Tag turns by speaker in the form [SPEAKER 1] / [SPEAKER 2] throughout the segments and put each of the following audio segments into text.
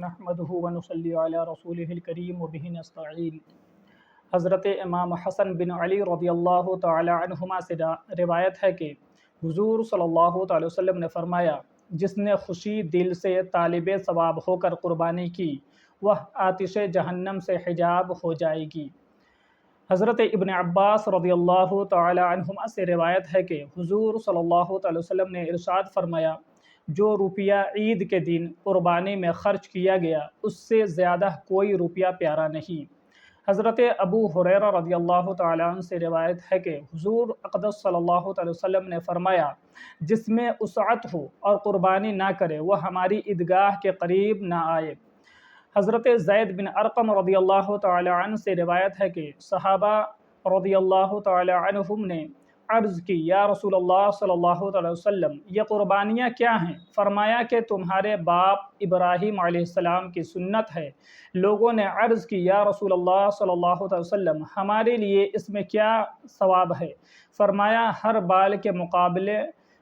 [SPEAKER 1] नहमदुहु व नुसल्ली अला रसूलिहिल करीम व बिही नस्तईन। हज़रत इमाम हसन बिन अली रज़ियल्लाहु तआला अन्हुमा से रिवायत है कि हुज़ूर सल्लल्लाहु अलैहि वसल्लम ने फरमाया, जिसने खुशी दिल से तालिब सवाब होकर कुर्बानी की वह आतिश जहन्नम से हिजाब हो जाएगी। हज़रत इब्न अब्बास रज़ियल्लाहु तआला अन्हुमा से रिवायत है कि हुज़ूर सल्लल्लाहु अलैहि वसल्लम ने इरशाद फरमाया, जो रुपया ईद के दिन कुर्बानी में ख़र्च किया गया उससे ज़्यादा कोई रुपया प्यारा नहीं। हज़रत अबू हुरैरा रज़ियल्लाहु तआला अन्हु से रिवायत है कि हुज़ूर अक़दस सल्लल्लाहु अलैहि वसल्लम ने फरमाया, जिसमें उसअत हो और कुर्बानी ना करे वह हमारी ईदगाह के करीब ना आए। हज़रत ज़ैद बिन अरक़म रज़ियल्लाहु तआला अन्हु से रिवायत है कि सहाबा रज़ियल्लाहु तआला अन्हुम ने अर्ज़ की, या रसूलल्लाह सल्लल्लाहु अलैहि वसल्लम, ये कुर्बानियाँ क्या हैं? फरमाया कि तुम्हारे बाप इब्राहीम अलैहिस्सलाम की सुन्नत है। लोगों ने अर्ज़ की, या रसूलल्लाह सल्लल्लाहु अलैहि वसल्लम, हमारे लिए इसमें क्या सवाब है? फरमाया, हर बाल के मुकाबले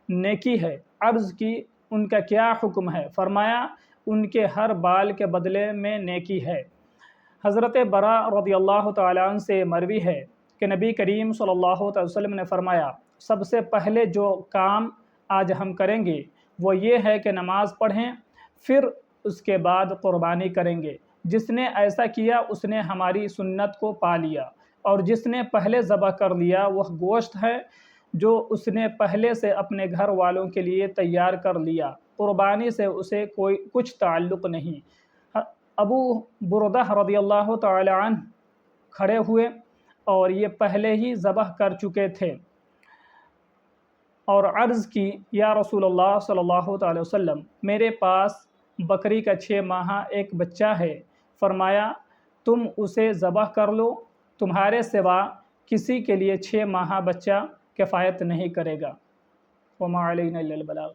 [SPEAKER 1] नेकी है। अर्ज़ की, उनका क्या हुक्म है? फरमाया, उनके हर बाल के बदले में नेकी है। हज़रत बरा रज़ियल्लाहु तआला अन्हु से मरवी है कि नबी करीम सल्लल्लाहु अलैहि वसल्लम ने फरमाया, सबसे पहले जो काम आज हम करेंगे वो ये है कि नमाज़ पढ़ें, फिर उसके बाद क़ुरबानी करेंगे। जिसने ऐसा किया उसने हमारी सुन्नत को पा लिया, और जिसने पहले ज़बह कर लिया वह गोश्त है जो उसने पहले से अपने घर वालों के लिए तैयार कर लिया। क़ुरबानी से उसे कोई कुछ ताल्लुक़ नहीं। अबू बुरदा रज़ियल्लाहु तआला अन्हु खड़े हुए और ये पहले ही ज़बह कर चुके थे और अर्ज़ की, या रसूलल्लाह सल्लल्लाहु अलैहि वसल्लम, मेरे पास बकरी का 6 माह एक बच्चा है। फरमाया, तुम उसे ज़बह कर लो, तुम्हारे सिवा किसी के लिए 6 माह बच्चा किफ़ायत नहीं करेगा। वमा अलैना इल्लल बलाग।